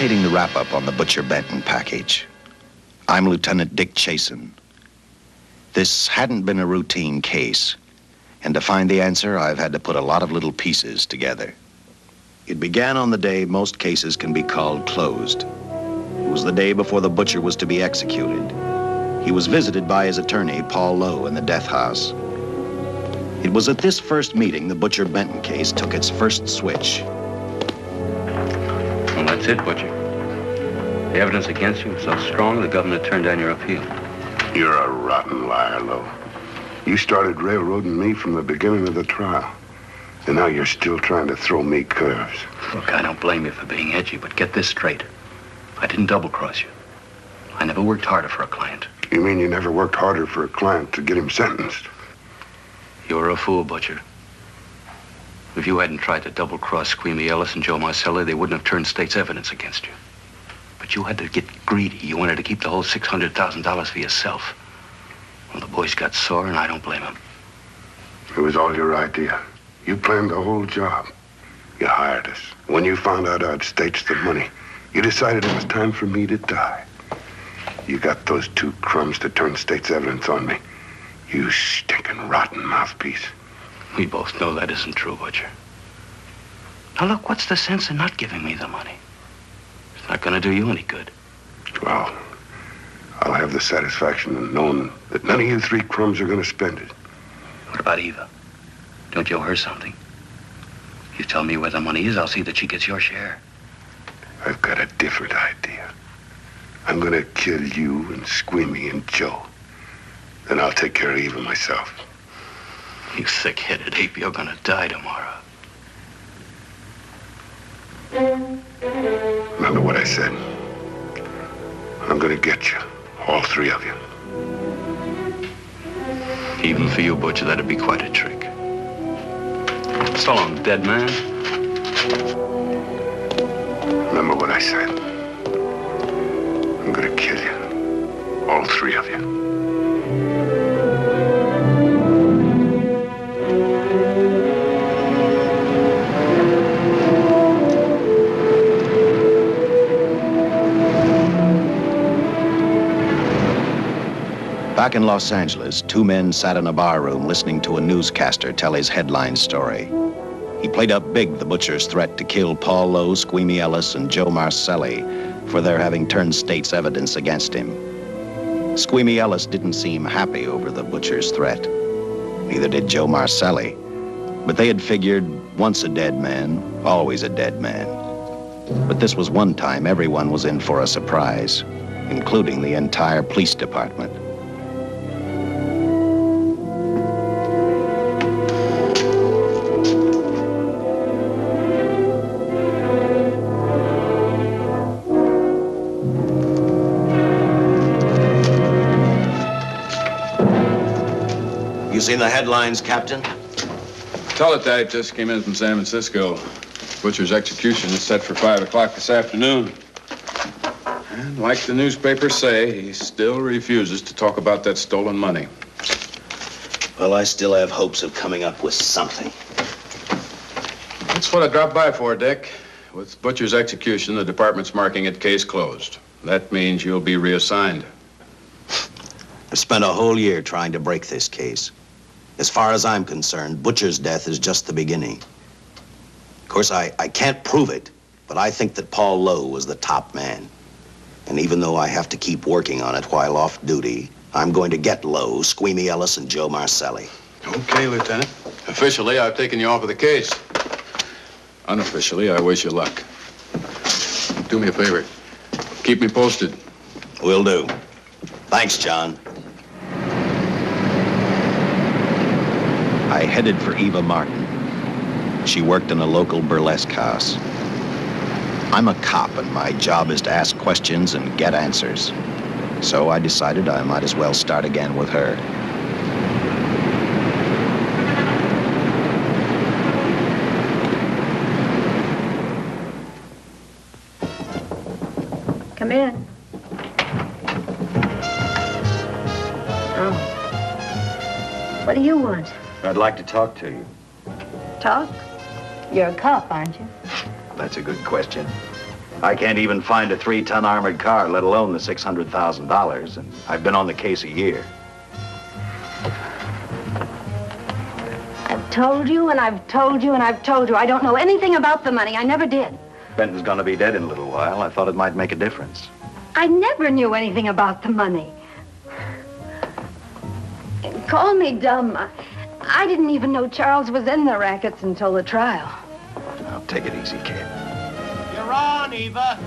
facilitating the wrap-up on the Butcher Benton package. I'm Lieutenant Dick Chasen. This hadn't been a routine case, and to find the answer, I've had to put a lot of little pieces together. It began on the day most cases can be called closed. It was the day before the butcher was to be executed. He was visited by his attorney, Paul Lowe, in the death house. It was at this first meeting the Butcher Benton case took its first switch. Well, that's it, Butcher. The evidence against you was so strong, the governor turned down your appeal. You're a rotten liar, Lowe. You started railroading me from the beginning of the trial. And now you're still trying to throw me curves. Look, I don't blame you for being edgy, but get this straight. I didn't double-cross you. I never worked harder for a client. You mean you never worked harder for a client to get him sentenced? You were a fool, Butcher. If you hadn't tried to double-cross Squeamy Ellis and Joe Marcelli, they wouldn't have turned state's evidence against you. But you had to get greedy. You wanted to keep the whole $600,000 for yourself. Well, the boys got sore, and I don't blame them. It was all your idea. You planned the whole job. You hired us. When you found out I'd staged the money, you decided it was time for me to die. You got those two crumbs to turn state's evidence on me. You stinking rotten mouthpiece. We both know that isn't true, Butcher. Now, look, what's the sense in not giving me the money? It's not going to do you any good. Well, I'll have the satisfaction of knowing that none of you three crumbs are going to spend it. What about Eva? Don't you owe her something? You tell me where the money is, I'll see that she gets your share. I've got a different idea. I'm going to kill you and Squeamy and Joe. Then I'll take care of Eva myself. You thick-headed ape, you're going to die tomorrow. Remember what I said. I'm going to get you. All three of you. Even for you, Butcher, that'd be quite a trick. So long, dead man. Remember what I said. I'm going to kill you. All three of you. Back in Los Angeles, two men sat in a barroom listening to a newscaster tell his headline story. He played up big the butcher's threat to kill Paul Lowe, Squeamy Ellis, and Joe Marcelli for their having turned state's evidence against him. Squeamy Ellis didn't seem happy over the butcher's threat. Neither did Joe Marcelli. But they had figured, once a dead man, always a dead man. But this was one time everyone was in for a surprise, including the entire police department. Seen the headlines, Captain? Teletype just came in from San Francisco. Butcher's execution is set for 5 o'clock this afternoon. And like the newspapers say, he still refuses to talk about that stolen money. Well, I still have hopes of coming up with something. That's what I dropped by for, Dick. With Butcher's execution, the department's marking it case closed. That means you'll be reassigned. I've spent a whole year trying to break this case. As far as I'm concerned, Butcher's death is just the beginning. Of course, I can't prove it, but I think that Paul Lowe was the top man. And even though I have to keep working on it while off duty, I'm going to get Lowe, Squeamy Ellis, and Joe Marcelli. Okay, Lieutenant. Officially, I've taken you off of the case. Unofficially, I wish you luck. Do me a favor. Keep me posted. Will do. Thanks, John. I headed for Eva Martin. She worked in a local burlesque house. I'm a cop, and my job is to ask questions and get answers. So I decided I might as well start again with her. Come in. Oh. What do you want? I'd like to talk to you. Talk? You're a cop, aren't you? That's a good question. I can't even find a 3-ton armored car, let alone the $600,000, and I've been on the case a year. I've told you, and I've told you, and I've told you. I don't know anything about the money. I never did. Benton's gonna be dead in a little while. I thought it might make a difference. I never knew anything about the money. Call me dumb. I didn't even know Charles was in the rackets until the trial. Now, take it easy, kid. You're on, Eva.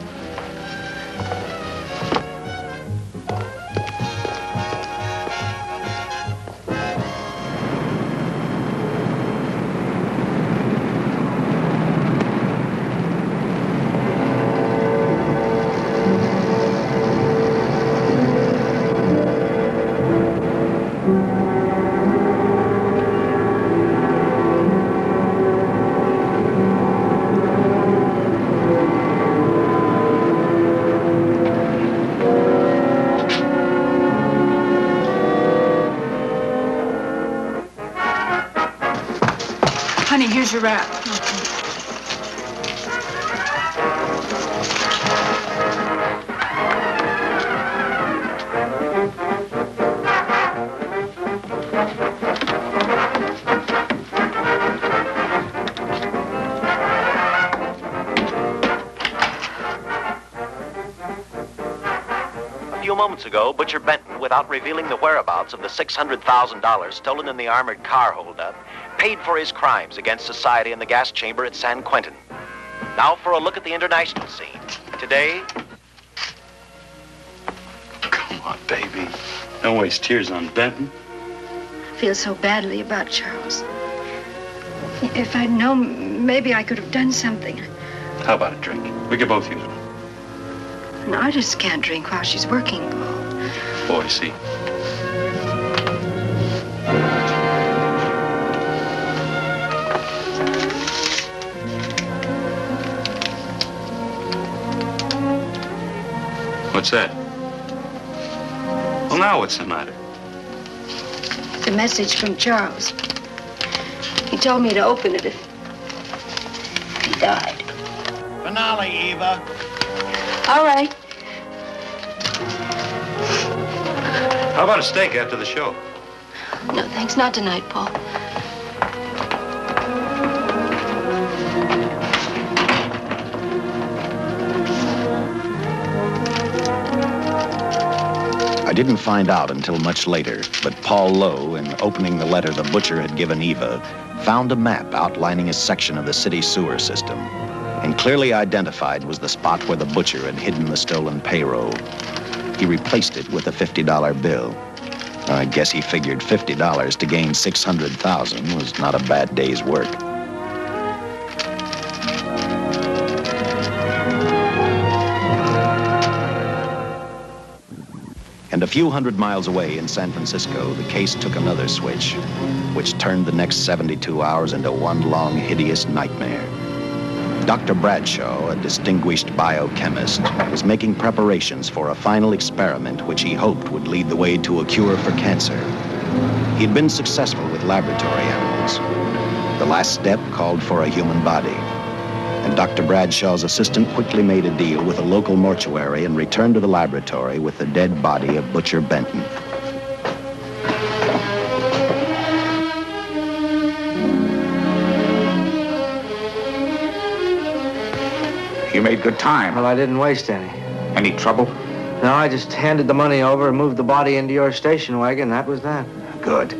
Honey, here's your wrap. A few moments ago, Butcher Benton, without revealing the whereabouts of the $600,000 stolen in the armored car holdup, paid for his crimes against society in the gas chamber at San Quentin. Now for a look at the international scene. Today... Come on, baby. Don't waste tears on Benton. I feel so badly about Charles. If I'd known, maybe I could have done something. How about a drink? We could both use one. An artist can't drink while she's working, Paul. Oh, I see. What's that? Well, now what's the matter? It's a message from Charles. He told me to open it if he died. Finale, Eva. All right. How about a steak after the show? No, thanks. Not tonight, Paul. I didn't find out until much later, but Paul Lowe, in opening the letter the butcher had given Eva, found a map outlining a section of the city sewer system, and clearly identified was the spot where the butcher had hidden the stolen payroll. He replaced it with a $50 bill. I guess he figured $50 to gain $600,000 was not a bad day's work. And a few hundred miles away in San Francisco, the case took another switch, which turned the next 72 hours into one long, hideous nightmare. Dr. Bradshaw, a distinguished biochemist, was making preparations for a final experiment which he hoped would lead the way to a cure for cancer. He'd been successful with laboratory animals. The last step called for a human body. And Dr. Bradshaw's assistant quickly made a deal with a local mortuary and returned to the laboratory with the dead body of Butcher Benton. You made good time. Well, I didn't waste any. Any trouble? No, I just handed the money over and moved the body into your station wagon. That was that. Good.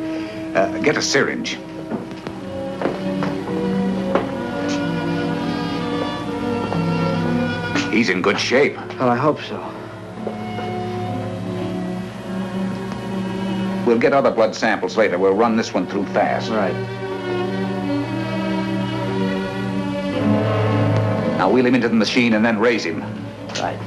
Get a syringe. He's in good shape. Well, I hope so. We'll get other blood samples later. We'll run this one through fast. Right. Now wheel him into the machine and then raise him. Right.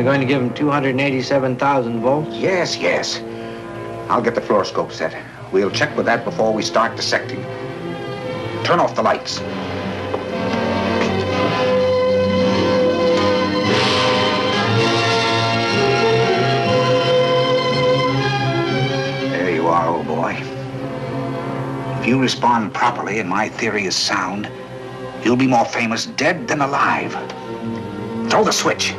going to give him 287,000 volts? Yes, yes. I'll get the fluoroscope set. We'll check with that before we start dissecting. Turn off the lights. There you are, old boy. If you respond properly and my theory is sound, you'll be more famous dead than alive. Throw the switch.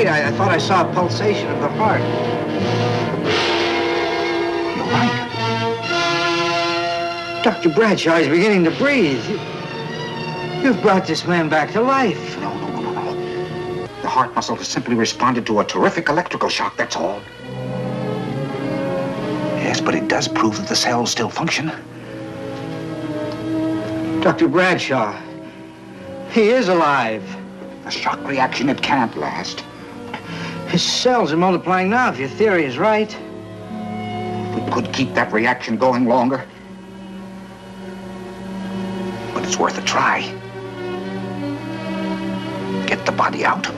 I thought I saw a pulsation of the heart. You're right. Dr. Bradshaw is beginning to breathe. You've brought this man back to life. No. The heart muscle has simply responded to a terrific electrical shock, that's all. Yes, but it does prove that the cells still function. Dr. Bradshaw, he is alive. A shock reaction, it can't last. His cells are multiplying now, if your theory is right. We could keep that reaction going longer. But it's worth a try. Get the body out.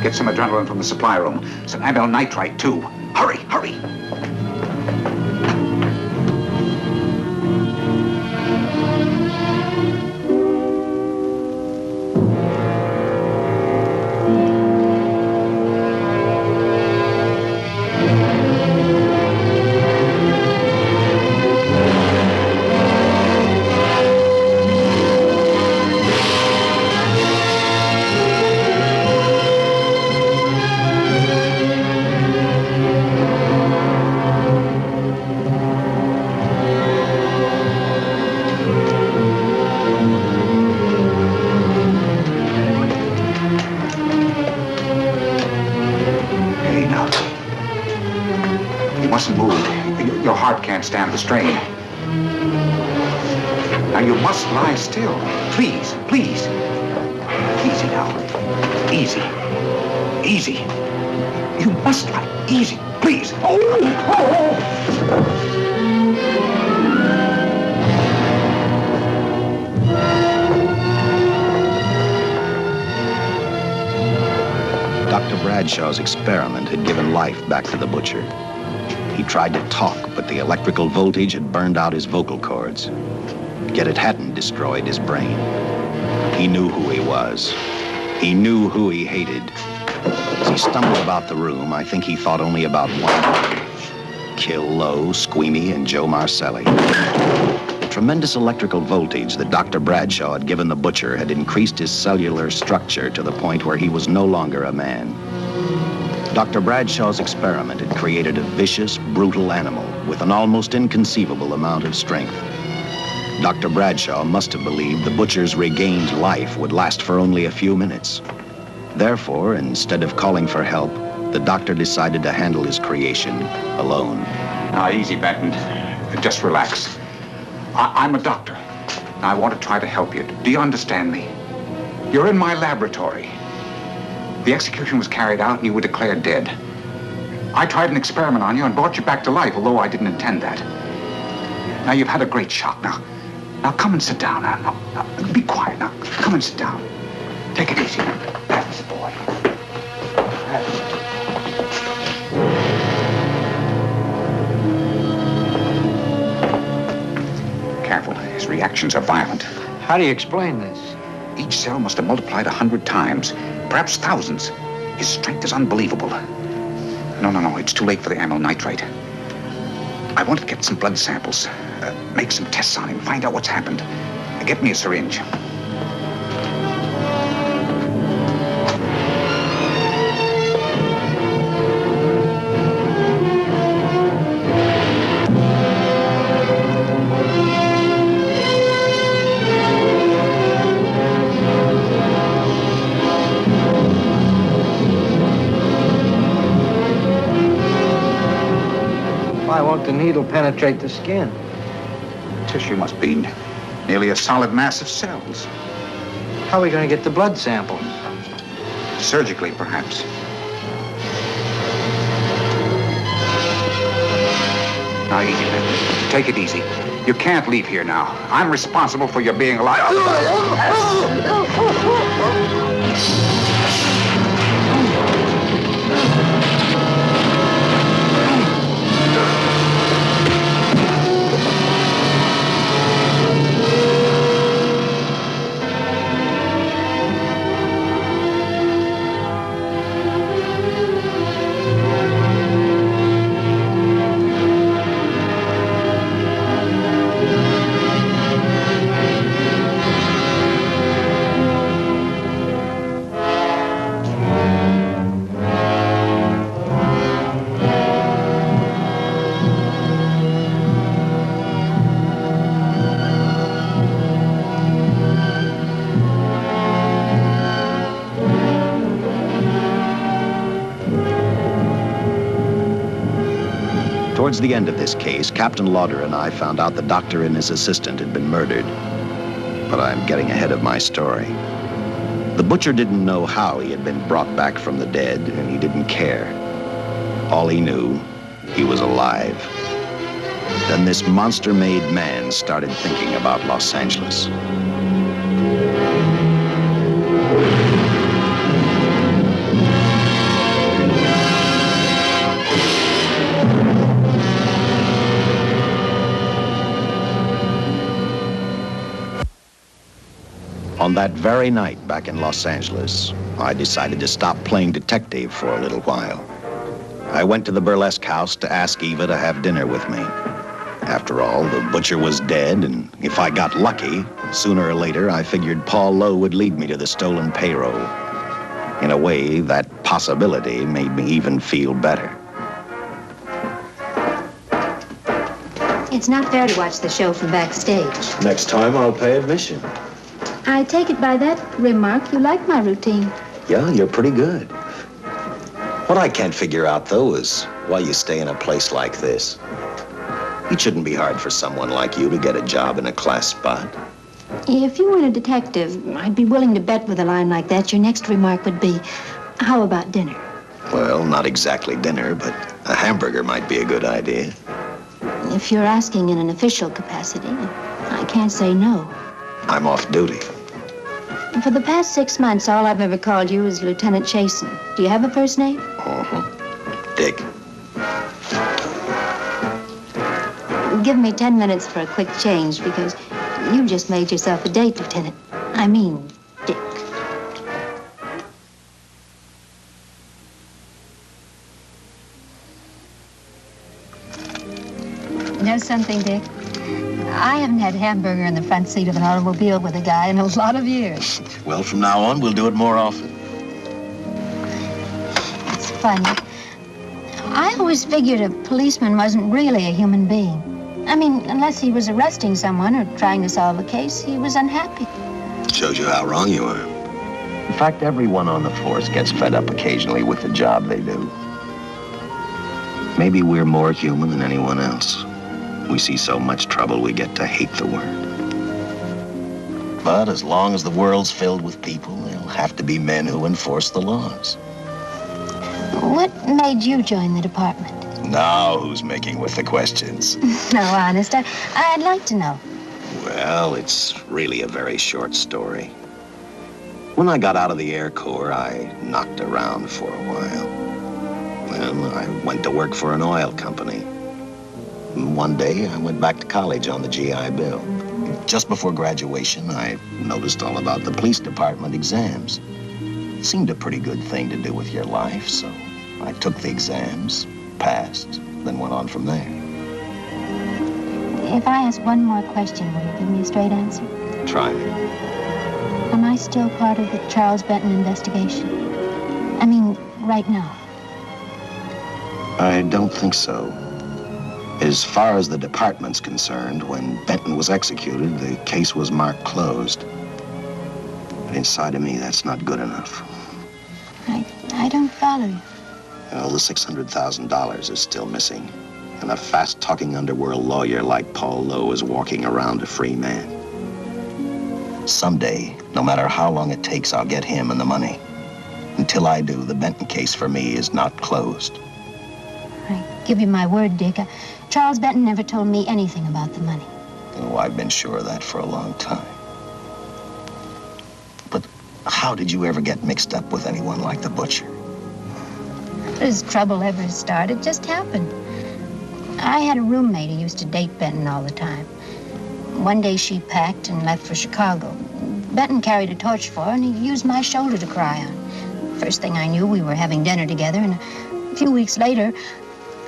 Get some adrenaline from the supply room. Some amyl nitrite, too. Hurry. Your heart can't stand the strain. Now you must lie still. Please. Easy now. Easy. You must lie. Easy, please. Oh. Dr. Bradshaw's experiment had given life back to the butcher. He tried to talk, but the electrical voltage had burned out his vocal cords. Yet it hadn't destroyed his brain. He knew who he was. He knew who he hated. As he stumbled about the room, I think he thought only about one: kill Lowe, Squeamy, and Joe Marcelli. The tremendous electrical voltage that Dr. Bradshaw had given the butcher had increased his cellular structure to the point where he was no longer a man. Dr. Bradshaw's experiment had created a vicious, brutal animal with an almost inconceivable amount of strength. Dr. Bradshaw must have believed the butcher's regained life would last for only a few minutes. Therefore, instead of calling for help, the doctor decided to handle his creation alone. Now, easy, Benton. Just relax. I'm a doctor. I want to try to help you. Do you understand me? You're in my laboratory. The execution was carried out and you were declared dead. I tried an experiment on you and brought you back to life, although I didn't intend that. Now, you've had a great shock. Now come and sit down. Now, be quiet. Now, come and sit down. Take it easy. That's the boy. Careful. His reactions are violent. How do you explain this? Each cell must have multiplied 100 times. perhaps thousands. His strength is unbelievable. No, it's too late for the amyl nitrite. I want to get some blood samples, make some tests on him, find out what's happened. Get me a syringe. Why won't the needle penetrate the skin? Tissue must be nearly a solid mass of cells. How are we going to get the blood sample? Surgically, perhaps. Now, easy, Benton. Take it easy. You can't leave here now. I'm responsible for your being alive. Towards the end of this case, Captain Lauder and I found out the doctor and his assistant had been murdered. But I'm getting ahead of my story. The butcher didn't know how he had been brought back from the dead, and he didn't care. All he knew, he was alive. Then this monster-made man started thinking about Los Angeles. On that very night back in Los Angeles, I decided to stop playing detective for a little while. I went to the burlesque house to ask Eva to have dinner with me. After all, the butcher was dead, and if I got lucky, sooner or later, I figured Paul Lowe would lead me to the stolen payroll. In a way, that possibility made me even feel better. It's not fair to watch the show from backstage. Next time, I'll pay admission. I take it by that remark you like my routine. Yeah, you're pretty good. What I can't figure out, though, is why you stay in a place like this. It shouldn't be hard for someone like you to get a job in a class spot. If you weren't a detective, I'd be willing to bet with a line like that your next remark would be, how about dinner? Well, not exactly dinner, but a hamburger might be a good idea. If you're asking in an official capacity, I can't say no. I'm off duty. For the past 6 months, all I've ever called you is Lieutenant Chasen. Do you have a first name? Dick. Give me 10 minutes for a quick change, because you just made yourself a date, Lieutenant. I mean, Dick. You know something, Dick? I haven't had hamburger in the front seat of an automobile with a guy in a lot of years. Well, from now on, we'll do it more often. It's funny. I always figured a policeman wasn't really a human being. I mean, unless he was arresting someone or trying to solve a case, he was unhappy. Shows you how wrong you are. In fact, everyone on the force gets fed up occasionally with the job they do. Maybe we're more human than anyone else. We see so much trouble, we get to hate the word. But as long as the world's filled with people, there'll have to be men who enforce the laws. What made you join the department? Now who's making with the questions? No, honest, I'd like to know. Well, it's really a very short story. When I got out of the Air Corps, I knocked around for a while. Well, I went to work for an oil company. One day, I went back to college on the GI Bill. Just before graduation, I noticed all about the police department exams. Seemed a pretty good thing to do with your life, so I took the exams, passed, then went on from there. If I ask one more question, will you give me a straight answer? Try me. Am I still part of the Charles Benton investigation? I mean, right now. I don't think so. As far as the department's concerned, when Benton was executed, the case was marked closed. But inside of me, that's not good enough. I don't follow you. Well, the $600,000 is still missing. And a fast-talking underworld lawyer like Paul Lowe is walking around a free man. Someday, no matter how long it takes, I'll get him and the money. Until I do, the Benton case for me is not closed. I give you my word, Dick. Charles Benton never told me anything about the money. Oh, I've been sure of that for a long time. But how did you ever get mixed up with anyone like the butcher? As trouble ever started, just happened. I had a roommate who used to date Benton all the time. One day she packed and left for Chicago. Benton carried a torch for her, and he used my shoulder to cry on. First thing I knew, we were having dinner together, and a few weeks later,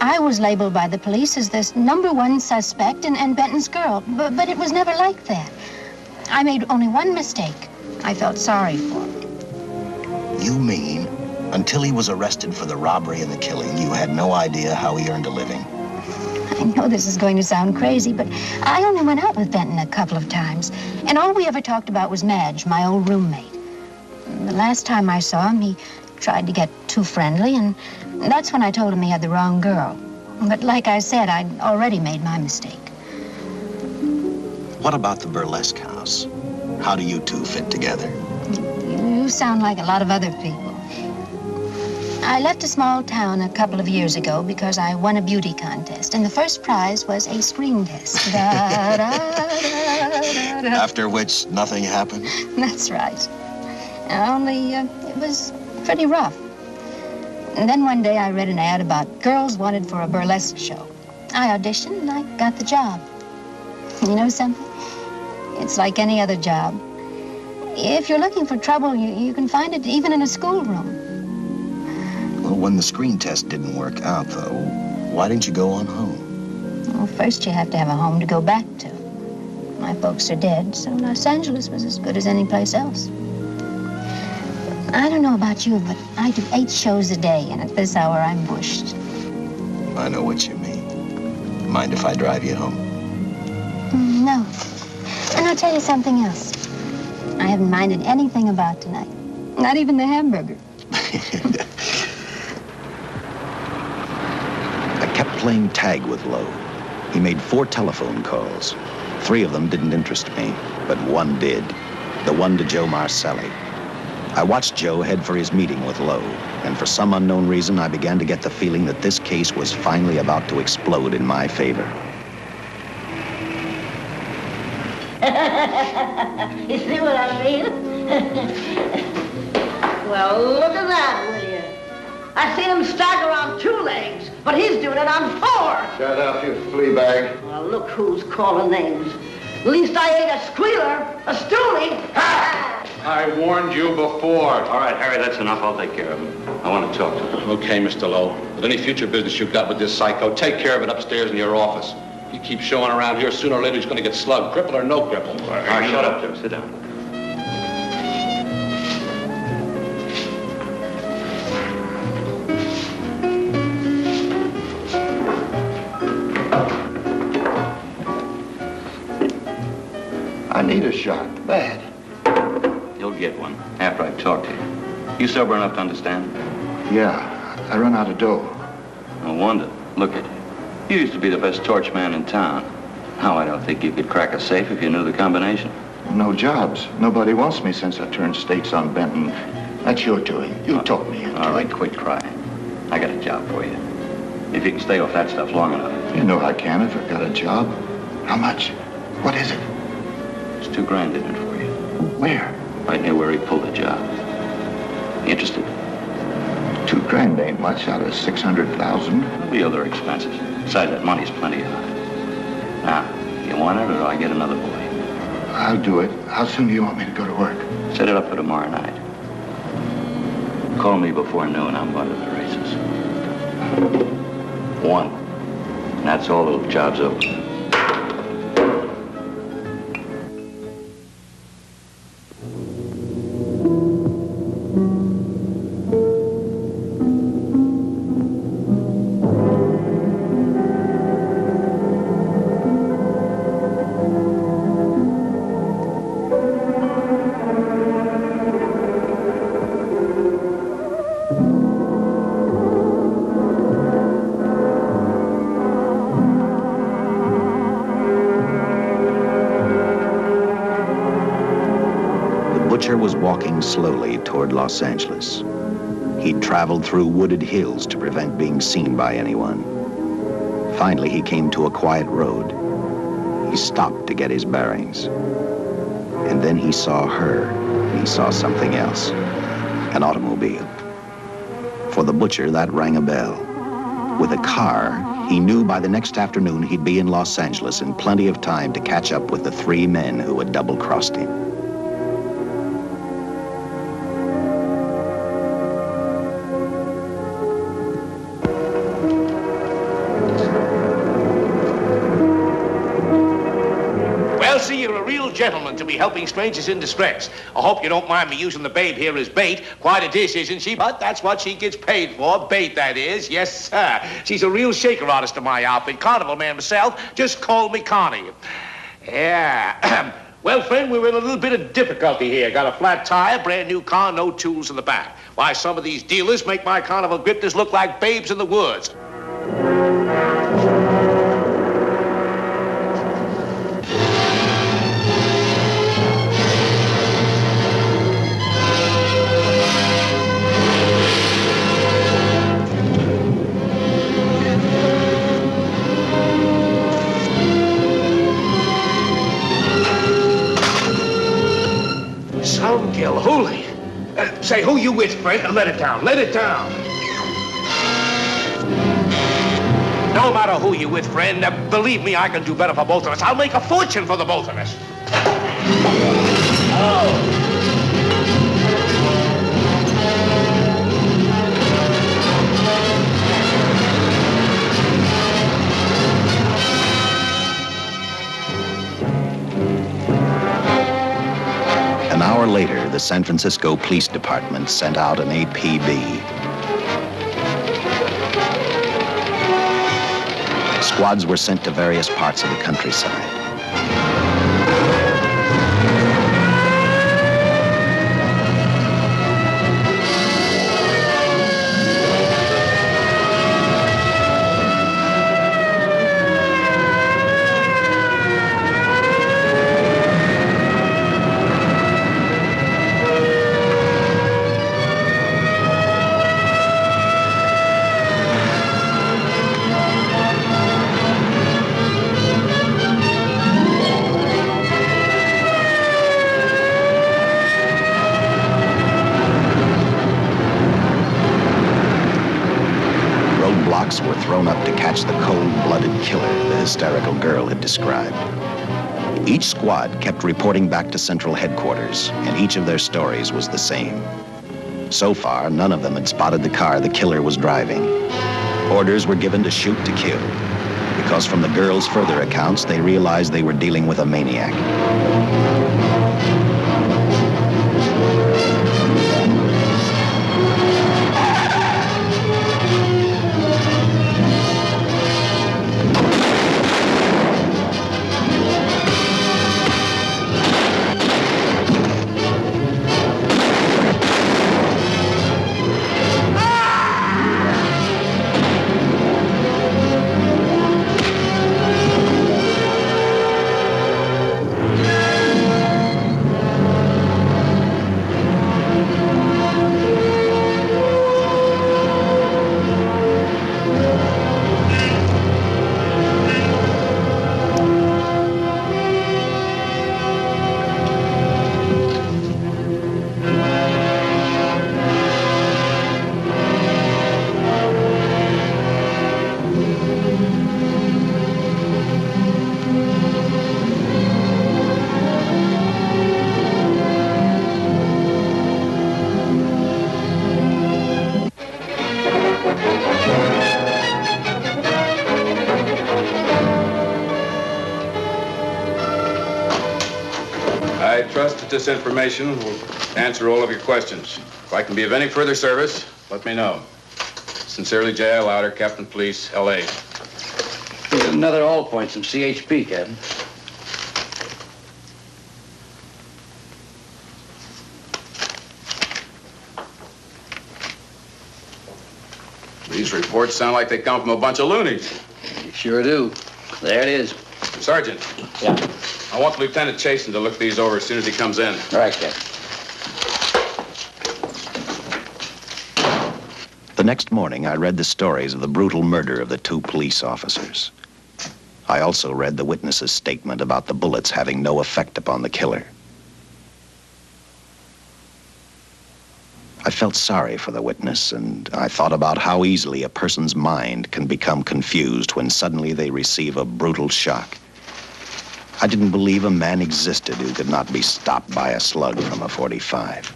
I was labeled by the police as this #1 suspect and Benton's girl. But it was never like that. I made only one mistake. I felt sorry for him. You mean, until he was arrested for the robbery and the killing, you had no idea how he earned a living? I know this is going to sound crazy, but I only went out with Benton a couple of times. And all we ever talked about was Madge, my old roommate. The last time I saw him, he tried to get too friendly, and that's when I told him he had the wrong girl. But like I said, I'd already made my mistake. What about the burlesque house? How do you two fit together? You sound like a lot of other people. I left a small town a couple of years ago because I won a beauty contest, and the first prize was a screen test. Da, da, da, da. After which, nothing happened? That's right. Only it was pretty rough. And then one day I read an ad about girls wanted for a burlesque show. I auditioned and I got the job. You know something? It's like any other job. If you're looking for trouble, you can find it even in a schoolroom. Well, when the screen test didn't work out, though, why didn't you go on home? Well, first you have to have a home to go back to. My folks are dead, so Los Angeles was as good as any place else. I don't know about you, but I do 8 shows a day, and at this hour I'm bushed. I know what you mean. Mind if I drive you home? No. And I'll tell you something else. I haven't minded anything about tonight. Not even the hamburger. I kept playing tag with Lowe. He made 4 telephone calls. 3 of them didn't interest me, but one did. The one to Joe Marcelli. I watched Joe head for his meeting with Lowe, and for some unknown reason, I began to get the feeling that this case was finally about to explode in my favor. You see what I mean? Well, look at that, will you? I seen him stagger on 2 legs, but he's doing it on 4. Shut up, you flea bag. Well, look who's calling names. At least I ain't a squealer, a stoolie. I warned you before. All right, Harry, that's enough. I'll take care of him. I want to talk to him. Okay, Mr. Lowe. With any future business you've got with this psycho, take care of it upstairs in your office. If you keep showing around here, sooner or later he's going to get slugged, cripple or no cripple. All right, shut up, Joe. Sit down. I need a shot, bad. You'll get one after I've talked to you. You sober enough to understand? Yeah, I run out of dough. No wonder. Look at you. You used to be the best torch man in town. Now I don't think you could crack a safe if you knew the combination. No jobs. Nobody wants me since I turned states on Benton. That's your doing. You talked me into it. All right, quit crying. I got a job for you. If you can stay off that stuff long enough. You know I can if I've got a job. How much? What is it? It's $2 grand in it for you. Where? Right near where he pulled the job. Interested? $2 grand ain't much out of 600,000. There'll be other expenses. Besides, that money's plenty of it. Now, you want it or do I get another boy? I'll do it. How soon do you want me to go to work? Set it up for tomorrow night. Call me before noon. I'm going to the races. 1. And that's all. The job's over. Was walking slowly toward Los Angeles. He'd traveled through wooded hills to prevent being seen by anyone. Finally, he came to a quiet road. He stopped to get his bearings. And then he saw her. He saw something else. An automobile. For the butcher, that rang a bell. With a car, he knew by the next afternoon he'd be in Los Angeles in plenty of time to catch up with the 3 men who had double-crossed him. Gentleman to be helping strangers in distress. I hope you don't mind me using the babe here as bait. Quite a dish, isn't she? But that's what she gets paid for. Bait, that is. Yes, sir. She's a real shaker artist of my outfit. Carnival man myself. Just call me Connie. Yeah. Well, friend, we're in a little bit of difficulty here. Got a flat tire, brand new car, no tools in the back. Why, some of these dealers make my carnival grifters look like babes in the woods. Holy. Say, who you with, friend? Let it down. Let it down. No matter who you with, friend, believe me, I can do better for both of us. I'll make a fortune for the both of us. Oh! An hour later, the San Francisco Police Department sent out an APB. Squads were sent to various parts of the countryside. Were thrown up to catch the cold-blooded killer the hysterical girl had described. Each squad kept reporting back to Central Headquarters, and each of their stories was the same. So far, none of them had spotted the car the killer was driving. Orders were given to shoot to kill, because from the girls' further accounts, they realized they were dealing with a maniac. I trust that this information will answer all of your questions. If I can be of any further service, let me know. Sincerely, J.I. Louder, Captain Police, L.A. Here's another all points from CHP, Captain. These reports sound like they come from a bunch of loonies. You sure do. There it is. Sergeant. Yeah. I want Lieutenant Chasen to look these over as soon as he comes in. All right, Captain. The next morning, I read the stories of the brutal murder of the 2 police officers. I also read the witness's statement about the bullets having no effect upon the killer. I felt sorry for the witness, and I thought about how easily a person's mind can become confused when suddenly they receive a brutal shock. I didn't believe a man existed who could not be stopped by a slug from a .45.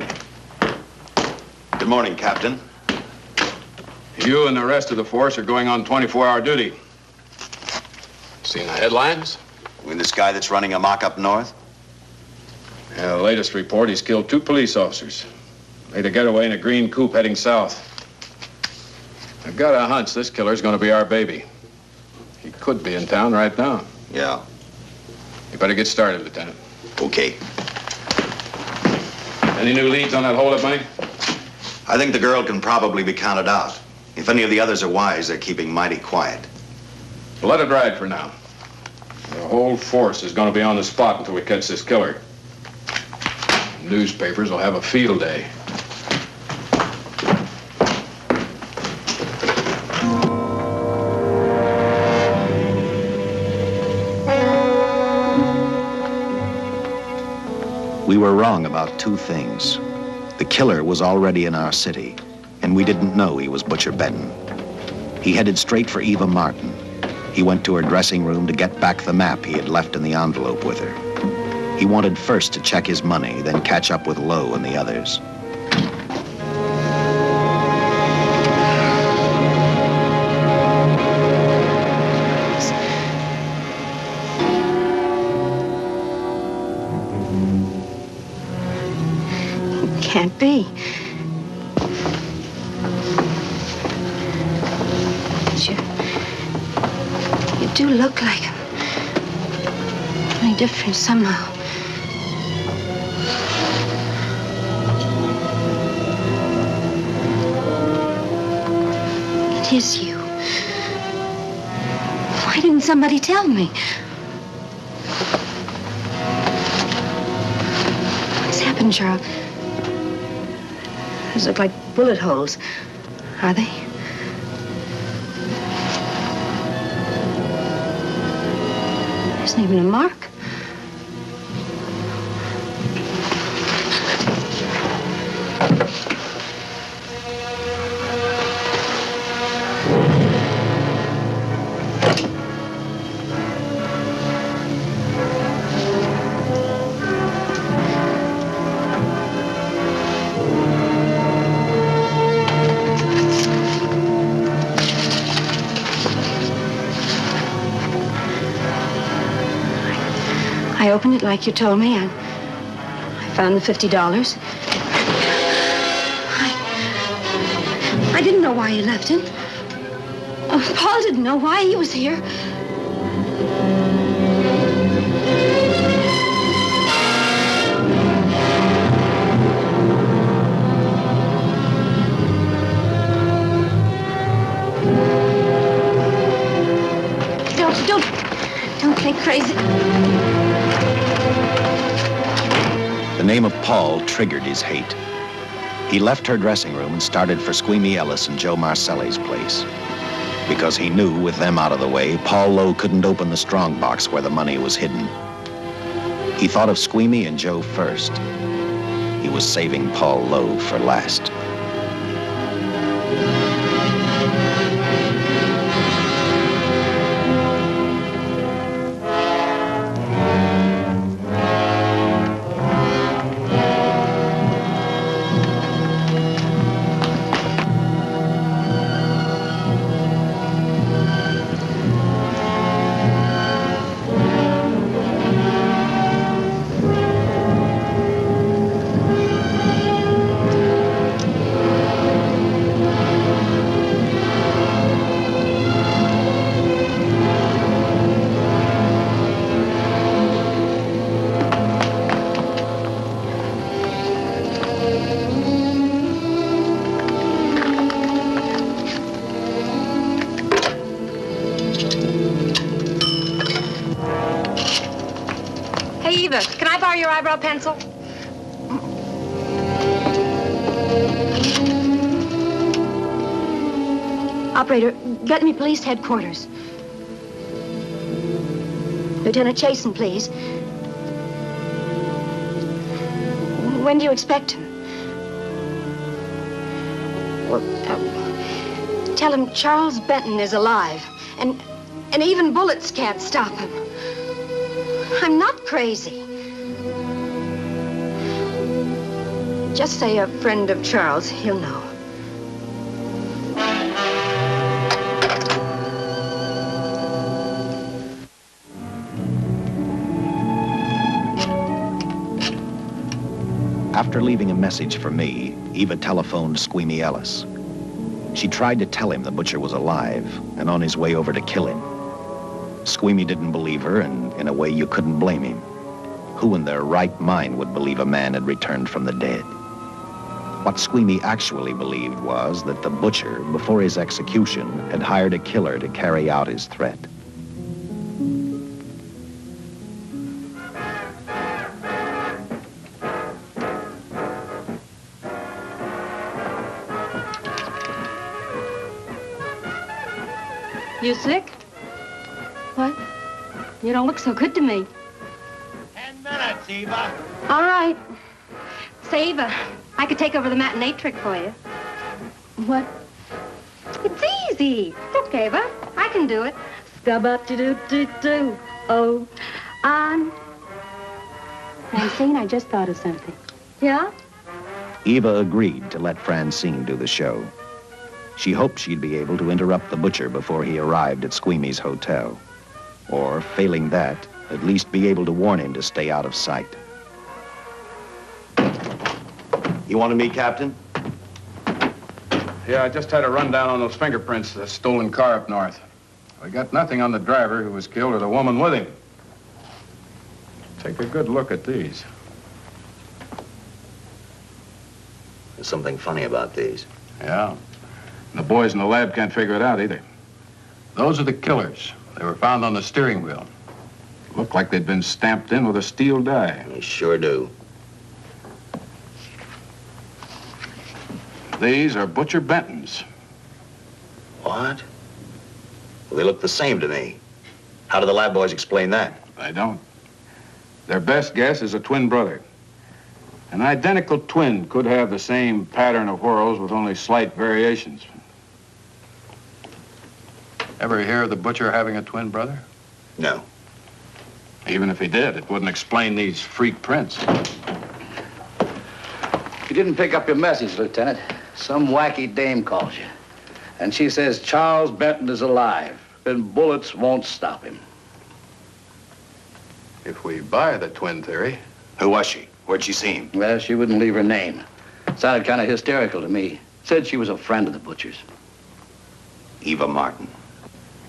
Good morning, Captain. You and the rest of the force are going on 24-hour duty. Seen the headlines? You mean this guy that's running amok up north? Yeah, the latest report, he's killed 2 police officers. Made a getaway in a green coupe heading south. I've got a hunch this killer's gonna be our baby. He could be in town right now. Yeah. You better get started, Lieutenant. Okay. Any new leads on that hold-up money? I think the girl can probably be counted out. If any of the others are wise, they're keeping mighty quiet. Well, let it ride for now. The whole force is going to be on the spot until we catch this killer. Newspapers will have a field day. We were wrong about 2 things. The killer was already in our city, and we didn't know he was Butcher Benton. He headed straight for Eva Martin. He went to her dressing room to get back the map he had left in the envelope with her. He wanted first to check his money, then catch up with Lowe and the others. Can't be. You do look like him. Only different somehow. It is you. Why didn't somebody tell me? What's happened, Charles? Those look like bullet holes. Are they? There isn't even a mark. I opened it like you told me, and I found the $50. I didn't know why you left him. Paul didn't know why he was here. Don't play crazy. The name of Paul triggered his hate. He left her dressing room and started for Squeamy Ellis and Joe Marcelli's place. Because he knew, with them out of the way, Paul Lowe couldn't open the strong box where the money was hidden. He thought of Squeamy and Joe first. He was saving Paul Lowe for last. Hey, Eva, can I borrow your eyebrow pencil? Operator, get me police headquarters. Lieutenant Chasen, please. When do you expect him? Well, tell him Charles Benton is alive, and even bullets can't stop him. I'm not crazy. Just say a friend of Charles. He'll know. After leaving a message for me, Eva telephoned Squeamy Ellis. She tried to tell him the butcher was alive and on his way over to kill him. Squeamy didn't believe her, and in a way you couldn't blame him. Who in their right mind would believe a man had returned from the dead? What Squeamy actually believed was that the butcher, before his execution, had hired a killer to carry out his threat. You sick? What? You don't look so good to me. 10 minutes, Eva. All right. Say, Eva, I could take over the matinee trick for you. What? It's easy. Look, Eva, I can do it. Scabba-doo-doo-doo. Oh, Francine, I just thought of something. Yeah? Eva agreed to let Francine do the show. She hoped she'd be able to interrupt the butcher before he arrived at Squeamy's hotel. Or, failing that, at least be able to warn him to stay out of sight. You wanted me, Captain? Yeah, I just had a rundown on those fingerprints of the stolen car up north. We got nothing on the driver who was killed or the woman with him. Take a good look at these. There's something funny about these. Yeah. The boys in the lab can't figure it out either. Those are the killers. They were found on the steering wheel. Looked like they'd been stamped in with a steel die. They sure do. These are Butcher Benton's. What? Well, they look the same to me. How do the lab boys explain that? They don't. Their best guess is a twin brother. An identical twin could have the same pattern of whorls with only slight variations. Ever hear of the butcher having a twin brother? No. Even if he did, it wouldn't explain these freak prints. You didn't pick up your message, Lieutenant. Some wacky dame calls you. And she says Charles Benton is alive, and bullets won't stop him. If we buy the twin theory. Who was she? Where'd she see him? Well, she wouldn't leave her name. Sounded kind of hysterical to me. Said she was a friend of the butcher's. Eva Martin.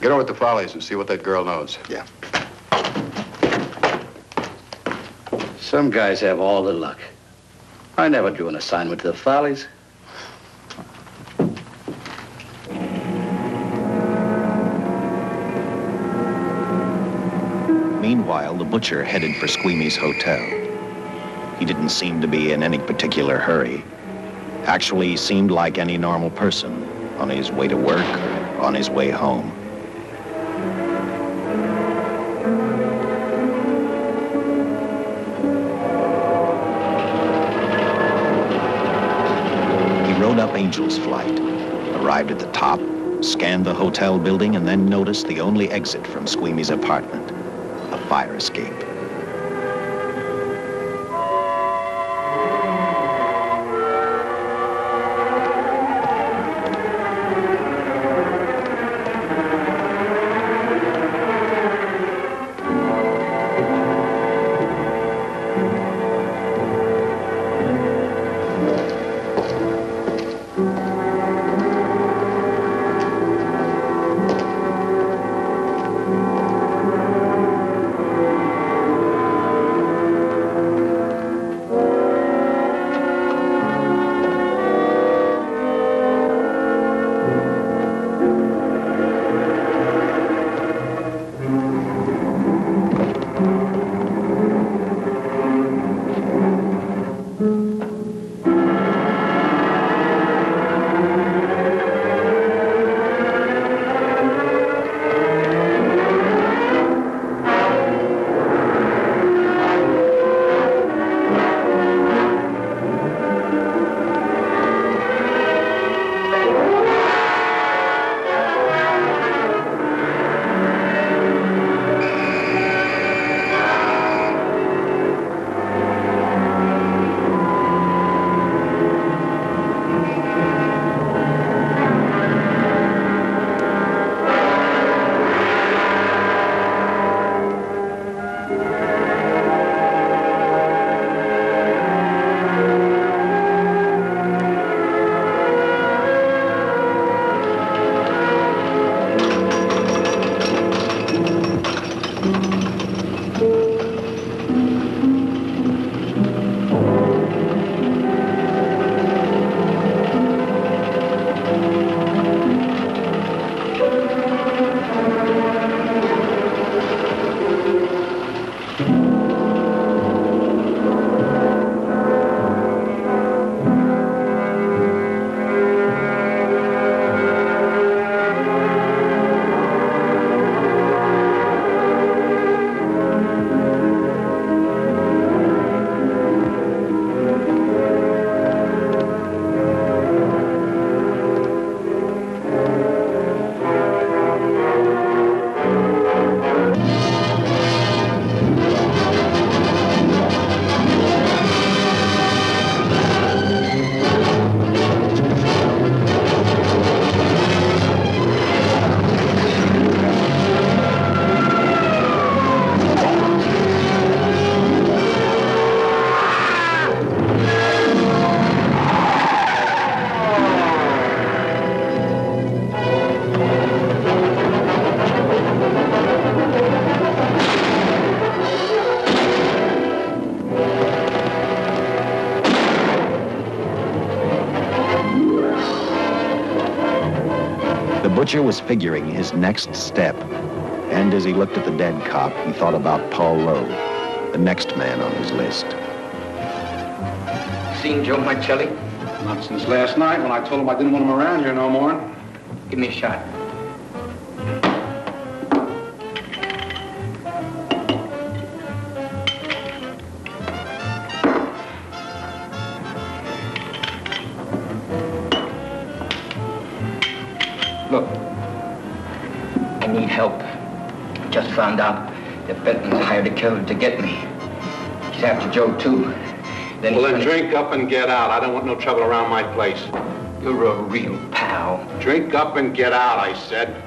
Get over at the Follies and see what that girl knows. Yeah. Some guys have all the luck. I never drew an assignment to the Follies. Meanwhile, the butcher headed for Squeamy's hotel. He didn't seem to be in any particular hurry. Actually, he seemed like any normal person, on his way to work or on his way home. He rode up Angel's Flight, arrived at the top, scanned the hotel building, and then noticed the only exit from Squeamy's apartment, a fire escape. Butcher was figuring his next step. And as he looked at the dead cop, he thought about Paul Lowe, the next man on his list. Seen Joe Marcelli? Not since last night when I told him I didn't want him around here no more. Give me a shot. Look, I need help. Just found out that Benton's hired a killer to get me. He's after Joe, too. Then drink up and get out. I don't want no trouble around my place. You're a real pal. Drink up and get out, I said.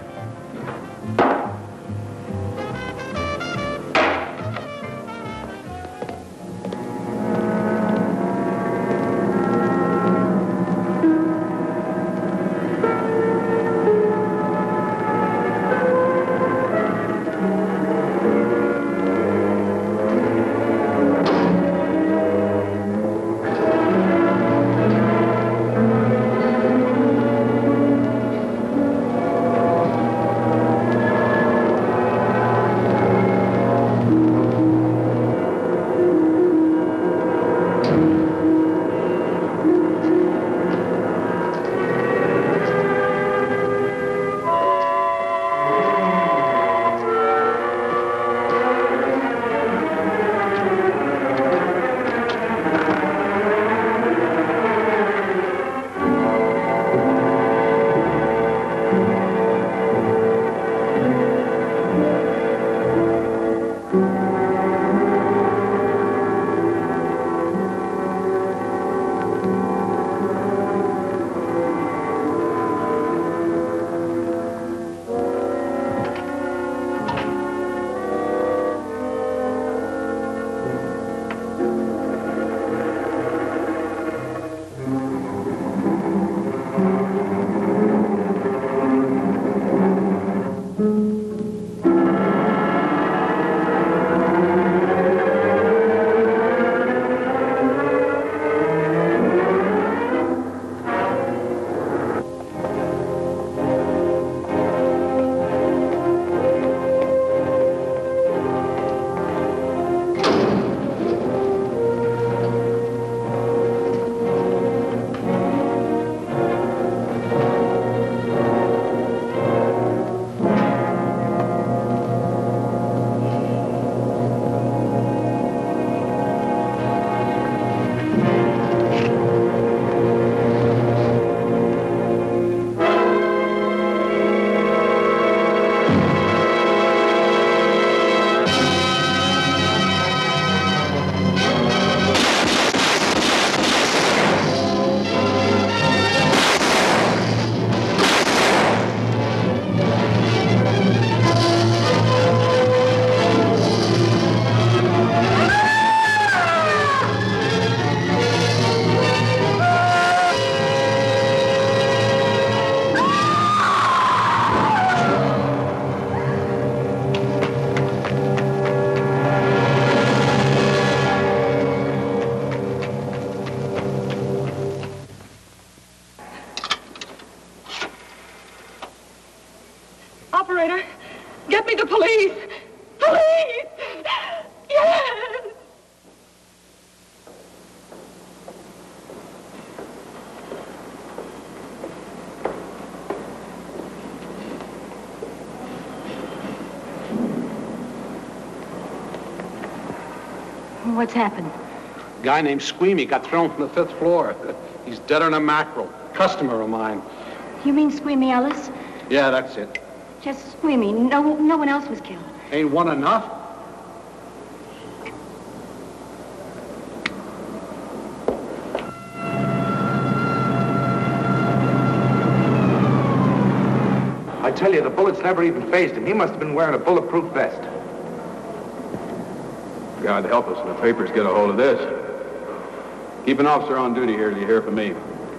Operator, get me the police! Police! Yes! What's happened? A guy named Squeamy got thrown from the 5th floor. He's deader than a mackerel. Customer of mine. You mean Squeamy Ellis? Yeah, that's it. Just Squeamy. No one else was killed. Ain't one enough? I tell you, the bullets never even phased him. He must have been wearing a bulletproof vest. God help us when the papers get a hold of this. Keep an officer on duty here till you hear from me.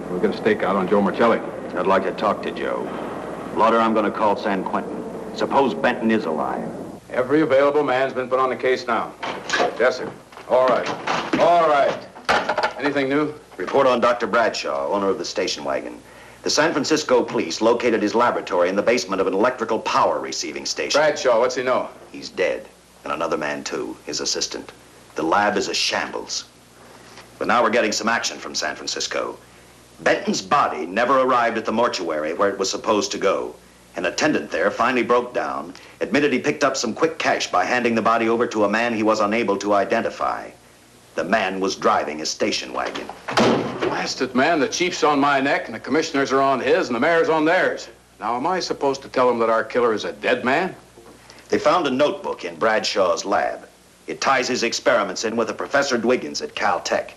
We'll get a stakeout on Joe Marcelli. I'd like to talk to Joe. Lauder, I'm going to call San Quentin. Suppose Benton is alive. Every available man's been put on the case now. Yes, sir. All right. All right. Anything new? Report on Dr. Bradshaw, owner of the station wagon. The San Francisco police located his laboratory in the basement of an electrical power receiving station. Bradshaw, what's he know? He's dead. And another man, too, his assistant. The lab is a shambles. But now we're getting some action from San Francisco. Benton's body never arrived at the mortuary where it was supposed to go. An attendant there finally broke down, admitted he picked up some quick cash by handing the body over to a man he was unable to identify. The man was driving his station wagon. Blast it, man. The chief's on my neck, and the commissioners are on his, and the mayor's on theirs. Now, am I supposed to tell them that our killer is a dead man? They found a notebook in Bradshaw's lab. It ties his experiments in with a Professor Dwiggins at Caltech.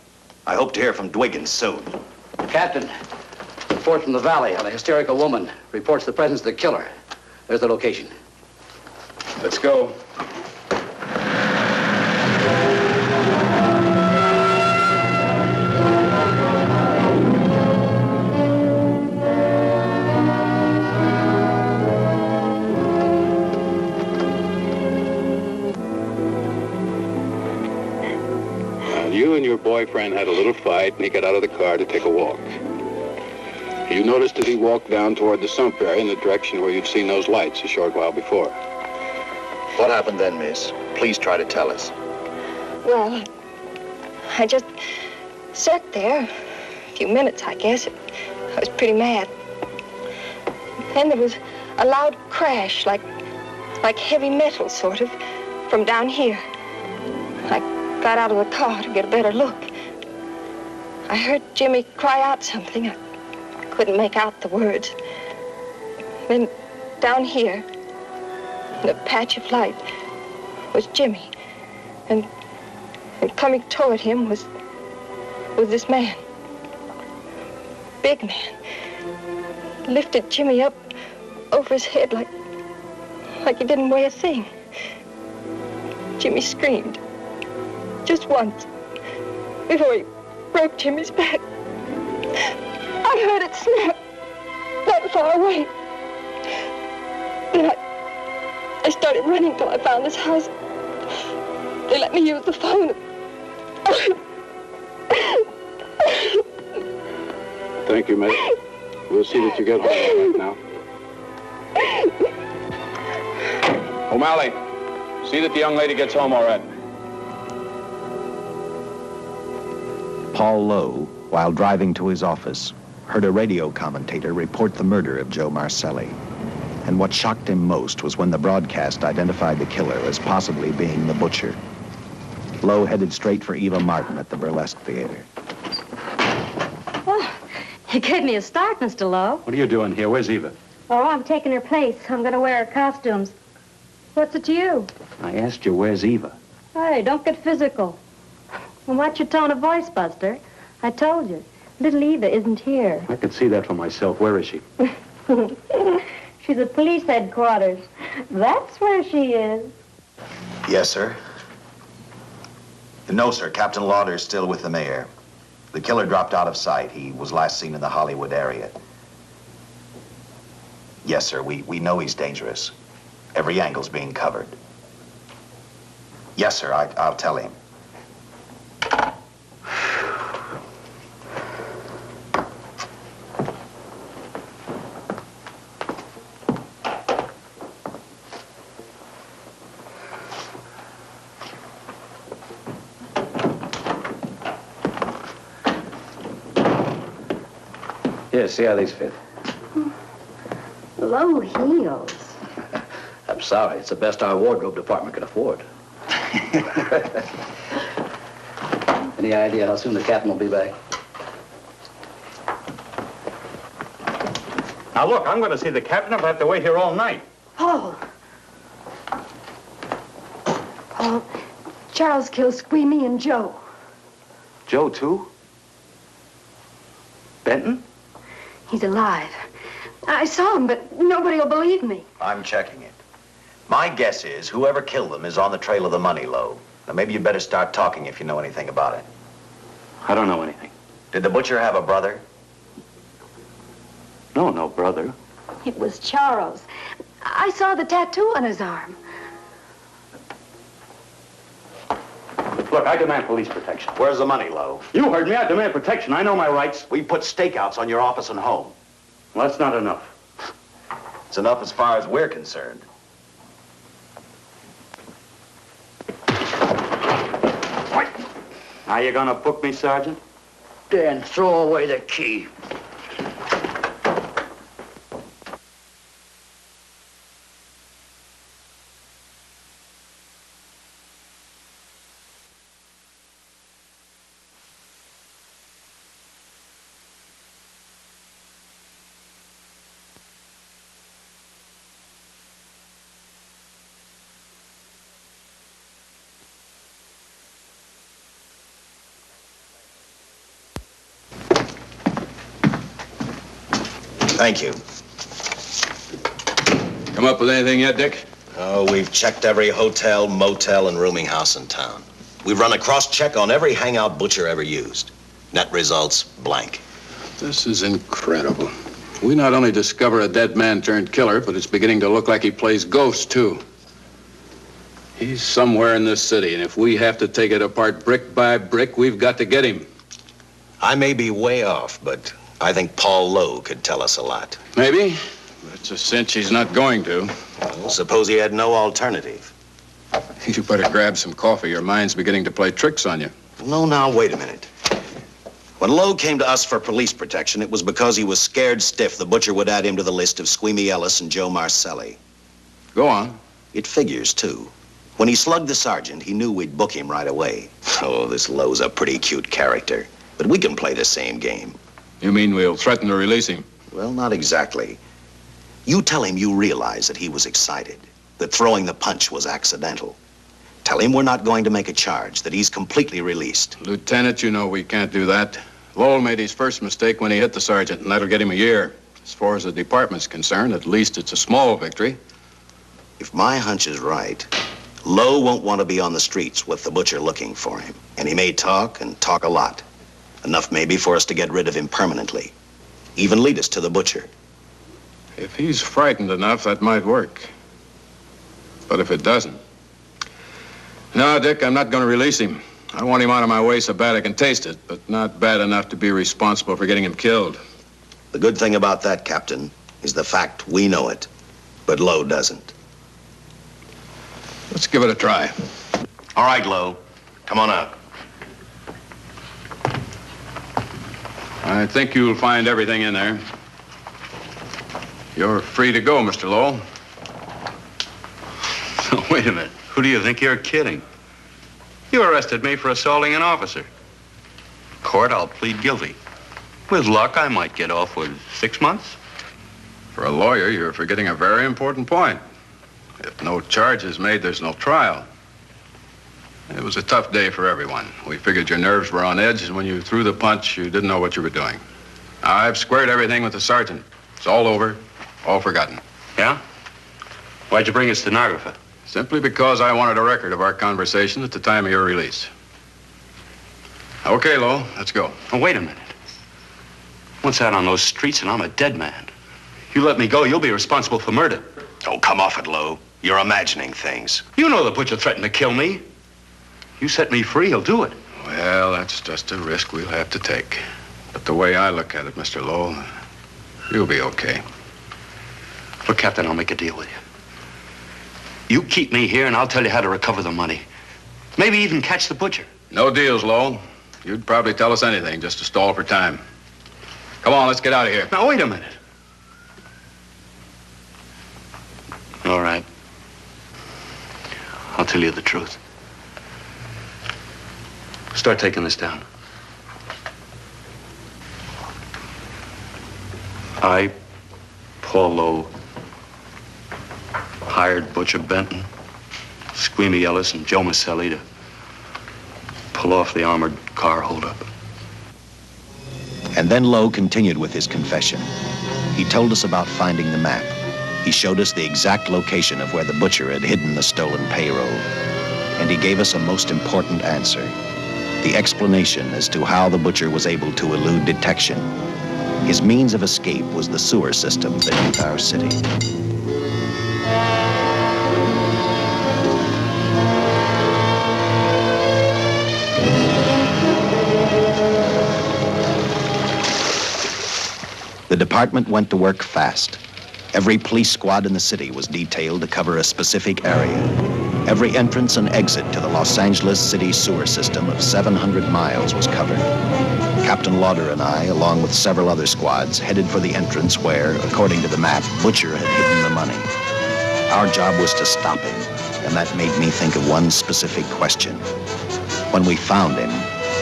I hope to hear from Dwiggins soon. Captain, report from the valley on a hysterical woman. Reports the presence of the killer. There's the location. Let's go. You and your boyfriend had a little fight, and he got out of the car to take a walk. You noticed that he walked down toward the sump area in the direction where you'd seen those lights a short while before. What happened then, miss? Please try to tell us. Well, I just sat there a few minutes, I guess. I was pretty mad. Then there was a loud crash, like heavy metal, sort of, from down here. I got out of the car to get a better look. I heard Jimmy cry out something. I couldn't make out the words. Then down here, in a patch of light, was Jimmy. And coming toward him was this man. Big man. Lifted Jimmy up over his head like he didn't weigh a thing. Jimmy screamed. Just once, before he broke Jimmy's back. I heard it snap that far away. Then I started running till I found this house. They let me use the phone. Thank you, mate. We'll see that you get home right now. O'Malley, see that the young lady gets home all right. Paul Lowe, while driving to his office, heard a radio commentator report the murder of Joe Marcelli. And what shocked him most was when the broadcast identified the killer as possibly being the butcher. Lowe headed straight for Eva Martin at the Burlesque Theater. Oh, you gave me a start, Mr. Lowe. What are you doing here? Where's Eva? Oh, I'm taking her place. I'm going to wear her costumes. What's it to you? I asked you, where's Eva? Hey, don't get physical. Well, watch your tone of voice, Buster. I told you. Little Eva isn't here. I could see that for myself. Where is she? She's at police headquarters. That's where she is. Yes, sir. No, sir. Captain Lauder's still with the mayor. The killer dropped out of sight. He was last seen in the Hollywood area. Yes, sir. We know he's dangerous. Every angle's being covered. Yes, sir. I'll tell him. Here, see how these fit. Low heels. I'm sorry. It's the best our wardrobe department can afford. Any idea how soon the captain will be back? Now, look, I'm going to see the captain. I'll have to wait here all night. Paul. Paul, Charles killed Squeamy and Joe. Joe, too? Benton? He's alive. I saw him, but nobody will believe me. I'm checking it. My guess is whoever killed them is on the trail of the money, Lowe. Now, maybe you'd better start talking if you know anything about it. I don't know anything. Did the butcher have a brother? No brother. It was Charles. I saw the tattoo on his arm. Look, I demand police protection. Where's the money, Lowe? You heard me. I demand protection. I know my rights. We put stakeouts on your office and home. Well, that's not enough. It's enough as far as we're concerned. Now you gonna book me, Sergeant? Dan, throw away the key. Thank you. Come up with anything yet, Dick? Oh, we've checked every hotel, motel, and rooming house in town. We've run a cross-check on every hangout Butcher ever used. Net results, blank. This is incredible. We not only discover a dead man turned killer, but it's beginning to look like he plays ghost, too. He's somewhere in this city, and if we have to take it apart brick by brick, we've got to get him. I may be way off, but I think Paul Lowe could tell us a lot. Maybe. But it's a cinch he's not going to. Well, suppose he had no alternative. You better grab some coffee. Your mind's beginning to play tricks on you. No, now, wait a minute. When Lowe came to us for police protection, it was because he was scared stiff the Butcher would add him to the list of Squeamy Ellis and Joe Marcelli. Go on. It figures, too. When he slugged the sergeant, he knew we'd book him right away. Oh, this Lowe's a pretty cute character. But we can play the same game. You mean we'll threaten to release him? Well, not exactly. You tell him you realize that he was excited, that throwing the punch was accidental. Tell him we're not going to make a charge, that he's completely released. Lieutenant, you know we can't do that. Lowell made his first mistake when he hit the sergeant, and that'll get him a year. As far as the department's concerned, at least it's a small victory. If my hunch is right, Lowe won't want to be on the streets with the Butcher looking for him. And he may talk, and talk a lot. Enough maybe for us to get rid of him permanently. Even lead us to the Butcher. If he's frightened enough, that might work. But if it doesn't... No, Dick, I'm not going to release him. I want him out of my way so bad I can taste it, but not bad enough to be responsible for getting him killed. The good thing about that, Captain, is the fact we know it, but Lowe doesn't. Let's give it a try. All right, Lowe. Come on out. I think you'll find everything in there. You're free to go, Mr. Lowell. Wait a minute. Who do you think you're kidding? You arrested me for assaulting an officer. Court, I'll plead guilty. With luck, I might get off with 6 months. For a lawyer, you're forgetting a very important point. If no charge is made, there's no trial. It was a tough day for everyone. We figured your nerves were on edge, and when you threw the punch, you didn't know what you were doing. I've squared everything with the sergeant. It's all over, all forgotten. Yeah? Why'd you bring a stenographer? Simply because I wanted a record of our conversation at the time of your release. Okay, Lowell, let's go. Oh, wait a minute. Once out on those streets and I'm a dead man. You let me go, you'll be responsible for murder. Oh, come off it, Lowe. You're imagining things. You know the Butcher threatened to kill me. You set me free, he'll do it. Well, that's just a risk we'll have to take. But the way I look at it, Mr. Lowell, you'll be okay. Look, Captain, I'll make a deal with you. You keep me here and I'll tell you how to recover the money. Maybe even catch the Butcher. No deals, Lowell. You'd probably tell us anything just to stall for time. Come on, let's get out of here. Now, wait a minute. All right. I'll tell you the truth. Start taking this down. I, Paul Lowe, hired Butcher Benton, Squeamy Ellis, and Joe Marcelli to pull off the armored car holdup. And then Lowe continued with his confession. He told us about finding the map. He showed us the exact location of where the Butcher had hidden the stolen payroll. And he gave us a most important answer. The explanation as to how the Butcher was able to elude detection. His means of escape was the sewer system beneath our city. The department went to work fast. Every police squad in the city was detailed to cover a specific area. Every entrance and exit to the Los Angeles city sewer system of 700 miles was covered. Captain Lauder and I, along with several other squads, headed for the entrance where, according to the map, Butcher had hidden the money. Our job was to stop him, and that made me think of one specific question. When we found him,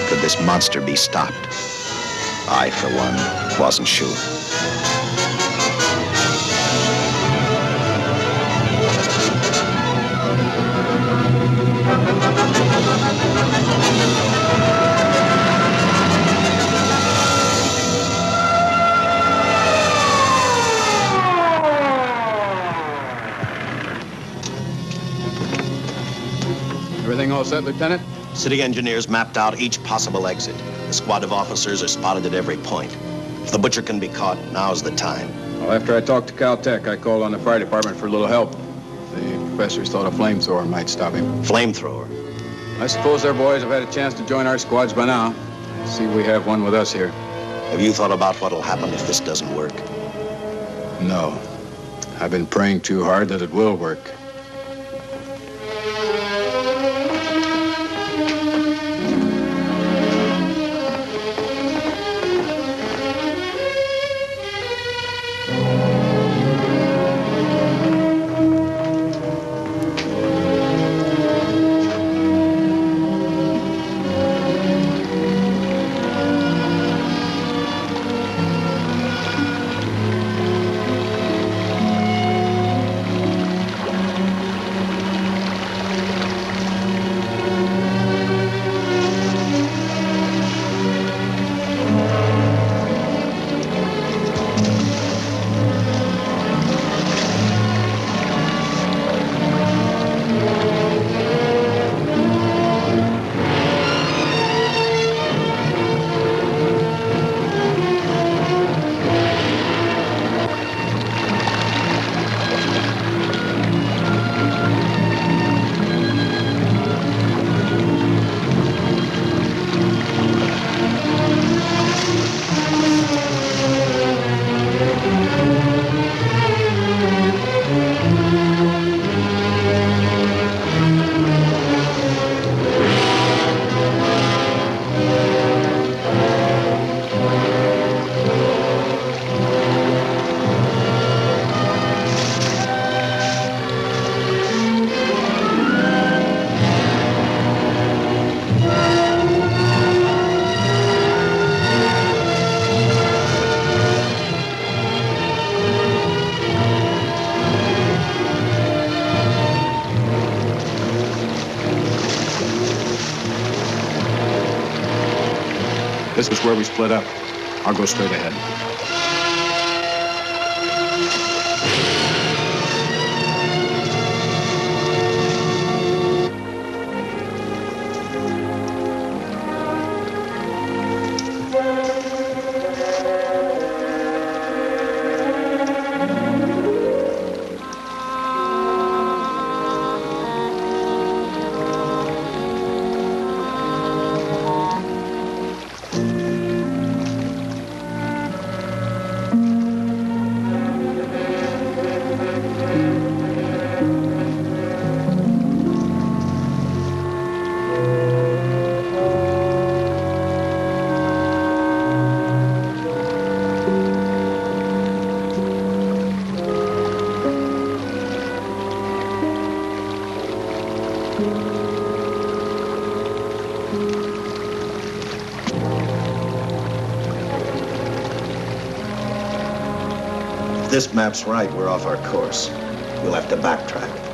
could this monster be stopped? I, for one, wasn't sure. Everything all set, Lieutenant? City engineers mapped out each possible exit. A squad of officers are spotted at every point. If the Butcher can be caught, now's the time. Well, after I talked to Caltech, I called on the fire department for a little help. The professors thought a flamethrower might stop him. Flamethrower? I suppose their boys have had a chance to join our squads by now. I see we have one with us here. Have you thought about what'll happen if this doesn't work? No. I've been praying too hard that it will work. This is where we split up. I'll go straight ahead. If this map's right, we're off our course. We'll have to backtrack.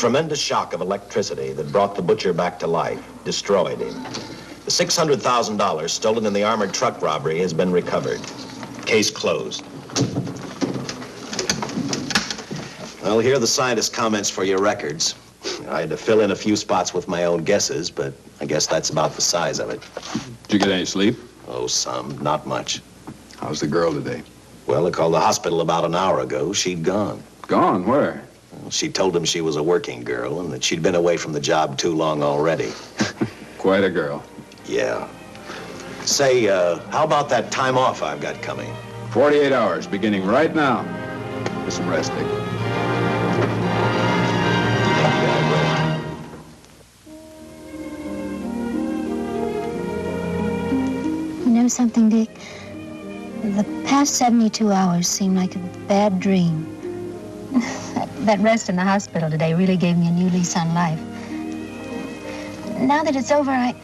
tremendous shock of electricity that brought the butcher back to life destroyed him. The $600,000 stolen in the armored truck robbery has been recovered. Case closed. Well, here are the scientist's comments for your records. I had to fill in a few spots with my own guesses, but I guess that's about the size of it. Did you get any sleep? Oh, some. Not much. How's the girl today? Well, I called the hospital about an hour ago. She'd gone. Gone? Where? Well, she told him she was a working girl and that she'd been away from the job too long already. Quite a girl. Yeah. Say, how about that time off I've got coming? 48 hours, beginning right now. Get some rest, Dick. You know something, Dick? The past 72 hours seem like a bad dream. That rest in the hospital today really gave me a new lease on life. Now that it's over, I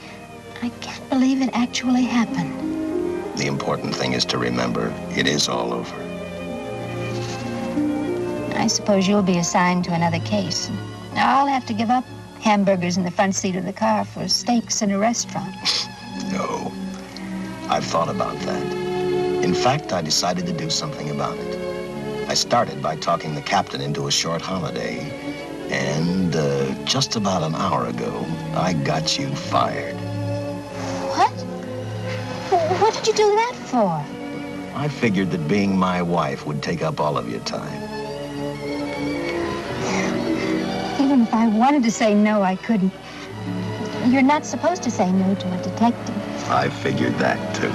can't believe it actually happened. The important thing is to remember, it is all over. I suppose you'll be assigned to another case. I'll have to give up hamburgers in the front seat of the car for steaks in a restaurant. No. I've thought about that. In fact, I decided to do something about it. I started by talking the captain into a short holiday, and just about an hour ago, I got you fired. What? What did you do that for? I figured that being my wife would take up all of your time. Even if I wanted to say no, I couldn't. You're not supposed to say no to a detective. I figured that, too.